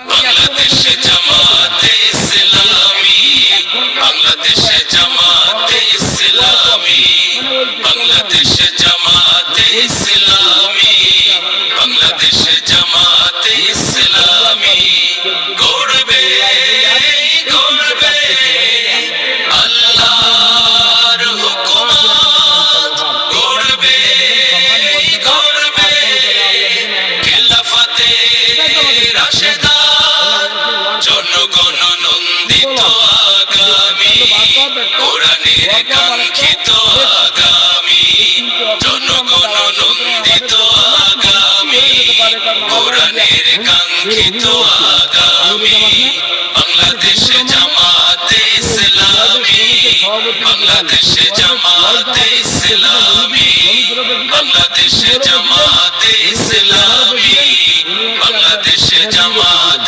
বাংলাদেশে জামাতে ইসলামী, বাংলাদেশে জামাতে ইসলামী, বাংলাদেশে জামাতে ইসলামী, বাংলাদেশে জামাতে ইসলামী গড়বে গড়বে আল্লাহর হুকুমত, গড়বে গড়বে খেলাফতে রাশেদা, জনগণ নন্দিত আগামী, কোরআনের কাঙ্ক্ষিত আগামী, জনগণ নন্দিত আগামী, কোরআনের কাঙ্ক্ষিত আগামী। বাংলাদেশে জামাতে ইসলামী, বাংলাদেশে জামাতে ইসলামী, বাংলাদেশে জামাতে